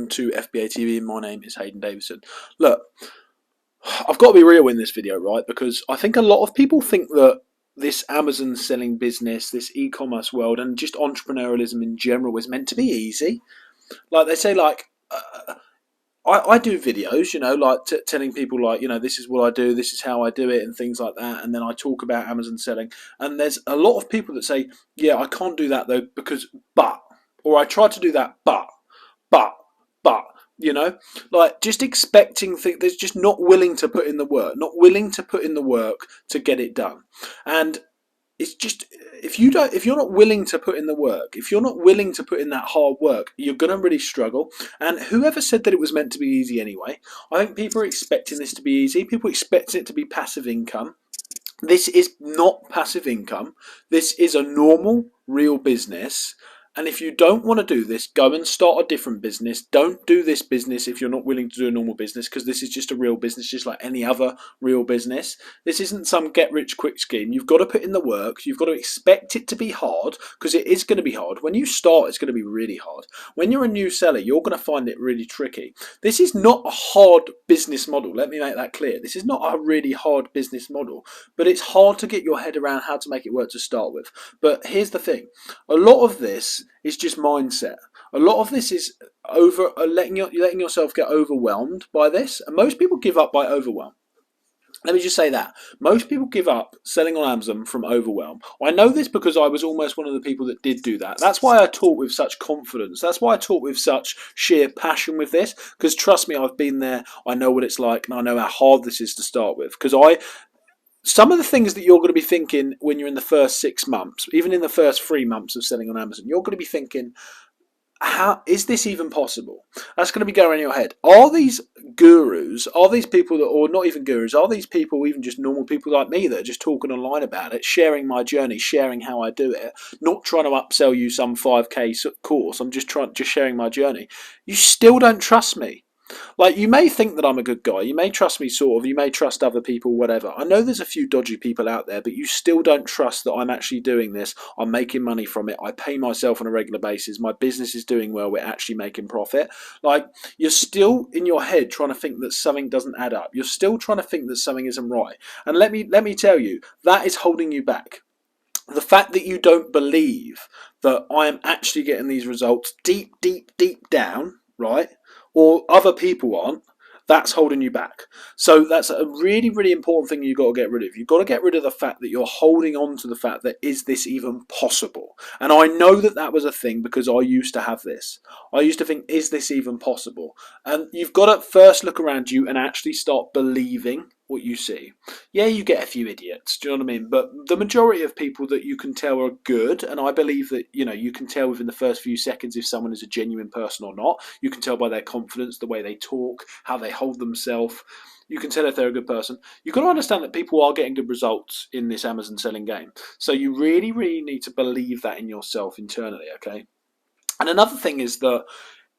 welcome to FBA TV. My name is Hayden Davison. Look, I've got to be real in this video, right? Because I think a lot of people think that this Amazon selling business, this e-commerce world, and just entrepreneurialism in general is meant to be easy. Like they say, I do videos, like telling people, this is what I do, this is how I do it, and things like that. And then I talk about Amazon selling. And there's a lot of people that say, yeah, I can't do that though because or I tried to do that, but, just expecting things. There's just not willing to put in the work, to get it done. And it's just, if you're not willing to put in the work, if you're not willing to put in that hard work, you're going to really struggle. And whoever said that it was meant to be easy anyway? I think people are expecting this to be easy. People expect it to be passive income. This is not passive income. This is a normal, real business. And if you don't want to do this, go and start a different business. Don't do this business if you're not willing to do a normal business, because this is just a real business, just like any other real business. This isn't some get-rich-quick scheme. You've got to put in the work. You've got to expect it to be hard, because it is going to be hard. When you start, it's going to be really hard. When you're a new seller, you're going to find it really tricky. This is not a hard business model. Let me make that clear. This is not a really hard business model, but it's hard to get your head around how to make it work to start with. But here's the thing. A lot of this is just mindset. A lot of this is letting yourself get overwhelmed by this, and most people give up by overwhelm. Let me just say that. Most people give up selling on Amazon from overwhelm. I know this because I was almost one of the people that did do that. That's why I talk with such confidence. That's why I talk with such sheer passion with this, because trust me, I've been there. I know what it's like, and I know how hard this is to start with, because some of the things that you're going to be thinking when you're in the first 6 months, even in the first 3 months of selling on Amazon, you're going to be thinking, how is this even possible? That's going to be going in your head. Are these gurus, are these people that, or not even gurus, are these people even just normal people like me that are just talking online about it, sharing my journey, sharing how I do it, not trying to upsell you some 5k course, I'm just sharing my journey. You still don't trust me. Like, you may think that I'm a good guy, you may trust me sort of, you may trust other people, whatever. I know there's a few dodgy people out there, but you still don't trust that I'm actually doing this, I'm making money from it, I pay myself on a regular basis, my business is doing well, we're actually making profit. Like, you're still in your head trying to think that something doesn't add up. You're still trying to think that something isn't right. And let me tell you, that is holding you back. The fact that you don't believe that I am actually getting these results deep down, right? Or other people aren't, that's holding you back. So that's a really, really important thing you've got to get rid of. You've got to get rid of the fact that you're holding on to the fact that, is this even possible? And I know that that was a thing because I used to have this. I used to think, is this even possible? And you've got to first look around you and actually start believing what you see. Yeah, you get a few idiots, do you know what I mean? But the majority of people that you can tell are good, and I believe that, you can tell within the first few seconds if someone is a genuine person or not. You can tell by their confidence, the way they talk, how they hold themselves. You can tell if they're a good person. You've got to understand that people are getting good results in this Amazon selling game. So you really, really need to believe that in yourself internally, okay? And another thing is that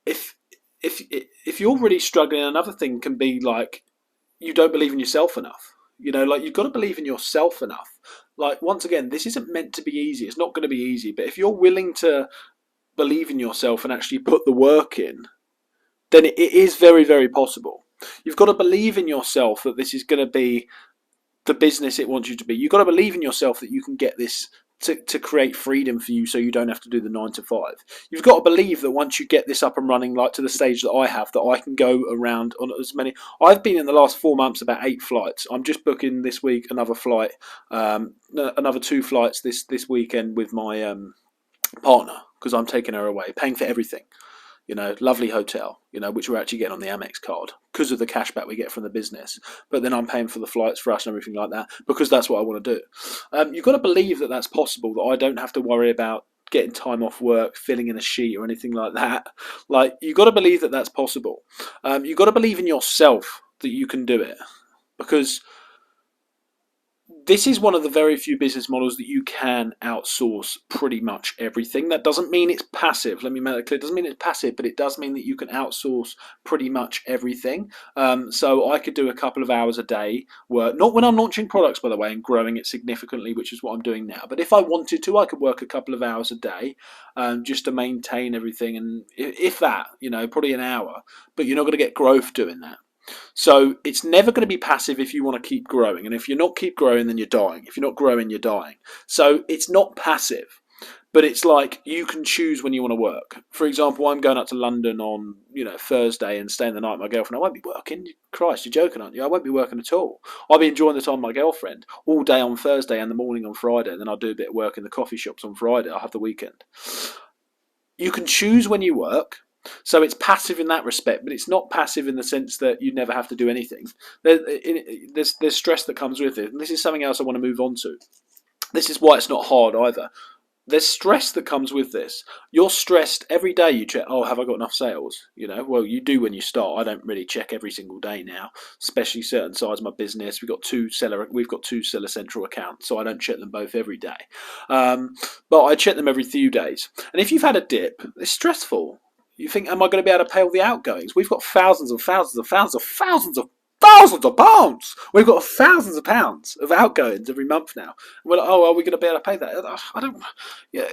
if you're really struggling, another thing can be like, you don't believe in yourself enough. You've got to believe in yourself enough. Like, once again, this isn't meant to be easy. It's not going to be easy. But if you're willing to believe in yourself and actually put the work in, then it is very, very possible. You've got to believe in yourself that this is going to be the business it wants you to be. You've got to believe in yourself that you can get this to create freedom for you so you don't have to do the 9 to 5. You've got to believe that once you get this up and running, like to the stage that I have, that I can go around on as many. I've been in the last 4 months about 8 flights. I'm just booking this week another flight, another 2 flights this weekend with my partner, because I'm taking her away, paying for everything. Lovely hotel, which we're actually getting on the Amex card because of the cashback we get from the business. But then I'm paying for the flights for us and everything like that because that's what I want to do. You've got to believe that that's possible, that I don't have to worry about getting time off work, filling in a sheet or anything like that. Like, you've got to believe that that's possible. You've got to believe in yourself that you can do it, because this is one of the very few business models that you can outsource pretty much everything. That doesn't mean it's passive. Let me make that clear. It doesn't mean it's passive, but it does mean that you can outsource pretty much everything. So I could do a couple of hours a day work, not when I'm launching products, by the way, and growing it significantly, which is what I'm doing now. But if I wanted to, I could work a couple of hours a day just to maintain everything. And if that, probably an hour, but you're not going to get growth doing that. So it's never going to be passive if you want to keep growing. And if you're not keep growing, then you're dying. If you're not growing, you're dying. So it's not passive, but it's like you can choose when you want to work. For example, I'm going up to London on Thursday and staying the night with my girlfriend. I won't be working. Christ, you're joking, aren't you? I won't be working at all. I'll be enjoying the time with my girlfriend all day on Thursday and the morning on Friday. And then I'll do a bit of work in the coffee shops on Friday. I'll have the weekend. You can choose when you work. So it's passive in that respect, but it's not passive in the sense that you never have to do anything. There's stress that comes with it. And this is something else I want to move on to. This is why it's not hard either. There's stress that comes with this. You're stressed every day. You check, have I got enough sales? Well, you do when you start. I don't really check every single day now, especially certain sides of my business. We've got two seller central accounts, so I don't check them both every day. But I check them every few days. And if you've had a dip, it's stressful. You think, am I going to be able to pay all the outgoings? We've got thousands of pounds. We've got thousands of pounds of outgoings every month now. We're like, are we going to be able to pay that? I don't. Yeah,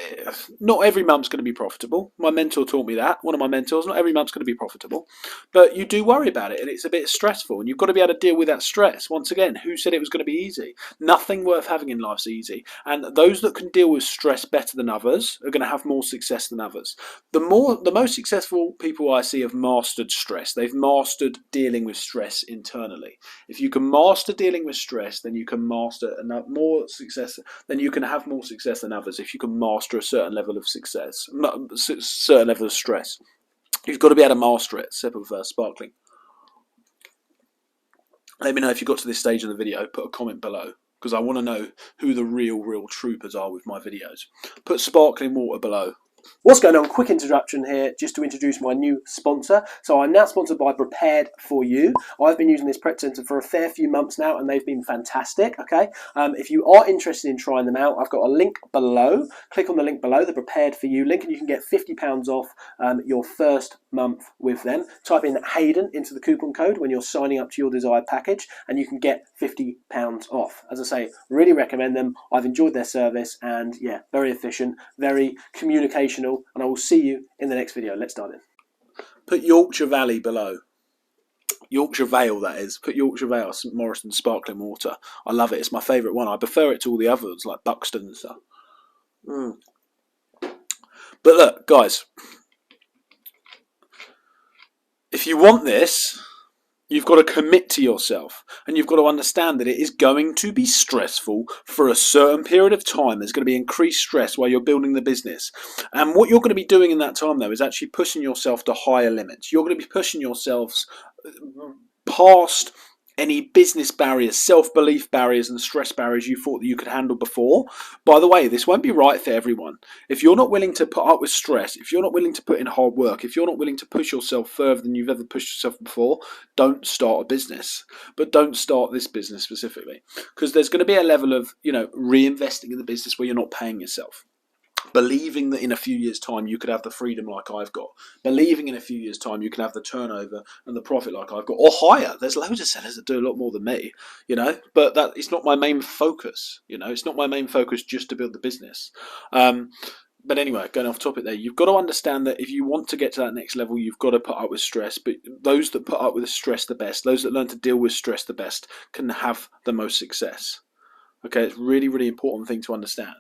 not every month's going to be profitable. My mentor taught me that. One of my mentors. Not every month's going to be profitable, but you do worry about it, and it's a bit stressful, and you've got to be able to deal with that stress. Once again, who said it was going to be easy? Nothing worth having in life's easy, and those that can deal with stress better than others are going to have more success than others. The most successful people I see have mastered stress. They've mastered dealing with stress internally. If you can master dealing with stress, then you can master more success. Then you can have more success than others. If you can master a certain level of success, certain level of stress, you've got to be able to master it. Sip of sparkling. Let me know if you got to this stage of the video. Put a comment below, because I want to know who the real troopers are with my videos. Put sparkling water below. What's going on? Quick introduction here just to introduce my new sponsor. So I'm now sponsored by Prepared For You. I've been using this prep center for a fair few months now and they've been fantastic. Okay, if you are interested in trying them out, I've got a link below. Click on the link below, the Prepared For You link, and you can get £50 off your first month with them. Type in Hayden into the coupon code when you're signing up to your desired package and you can get £50 off. As I say, really recommend them. I've enjoyed their service and yeah, very efficient, very communicational, and I will see you in the next video. Let's dive in. Put Yorkshire Valley below. Yorkshire Vale, that is. Put Yorkshire Vale, St Morrison sparkling water. I love it. It's my favourite one. I prefer it to all the others like Buxton and stuff. But look, guys, if you want this, you've got to commit to yourself and you've got to understand that it is going to be stressful for a certain period of time. There's going to be increased stress while you're building the business. And what you're going to be doing in that time, though, is actually pushing yourself to higher limits. You're going to be pushing yourselves past any business barriers, self-belief barriers and stress barriers you thought that you could handle before. By the way, this won't be right for everyone. If you're not willing to put up with stress, if you're not willing to put in hard work, if you're not willing to push yourself further than you've ever pushed yourself before, don't start a business. But don't start this business specifically, because there's going to be a level of, reinvesting in the business where you're not paying yourself. Believing that in a few years' time you could have the freedom like I've got. Believing in a few years' time you can have the turnover and the profit like I've got, or higher. There's loads of sellers that do a lot more than me, but that it's not my main focus. It's not my main focus just to build the business. But anyway, going off topic there, you've got to understand that if you want to get to that next level, you've got to put up with stress. But those that put up with the stress the best, those that learn to deal with stress the best, can have the most success. Okay, it's a really, really important thing to understand.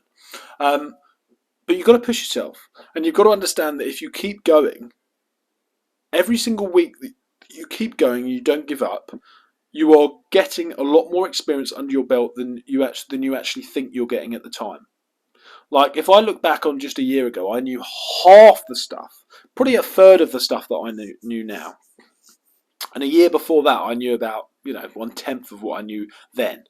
But you've got to push yourself, and you've got to understand that if you keep going, every single week that you keep going, you don't give up, you are getting a lot more experience under your belt than you actually think you're getting at the time. Like, if I look back on just a year ago, I knew half the stuff, probably a third of the stuff that I knew now. And a year before that, I knew about, 1/10 of what I knew then.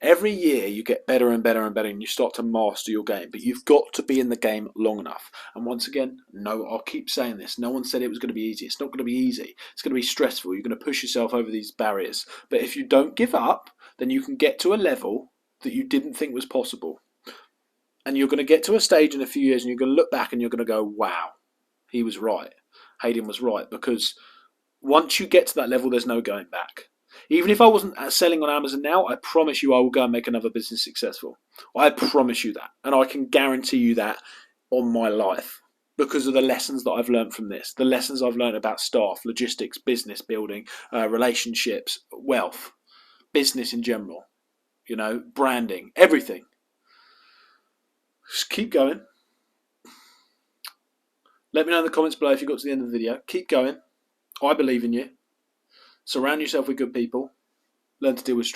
Every year you get better and better and better and you start to master your game, but you've got to be in the game long enough. And once again, no, I'll keep saying this, no one said it was going to be easy. It's not going to be easy. It's going to be stressful. You're going to push yourself over these barriers. But if you don't give up, then you can get to a level that you didn't think was possible. And you're going to get to a stage in a few years and you're going to look back and you're going to go, wow, he was right. Hayden was right. Because once you get to that level, there's no going back. Even if I wasn't selling on Amazon now, I promise you I will go and make another business successful. I promise you that. And I can guarantee you that on my life because of the lessons that I've learned from this. The lessons I've learned about staff, logistics, business building, relationships, wealth, business in general, branding, everything. Just keep going. Let me know in the comments below if you got to the end of the video. Keep going. I believe in you. Surround yourself with good people. Learn to deal with stress.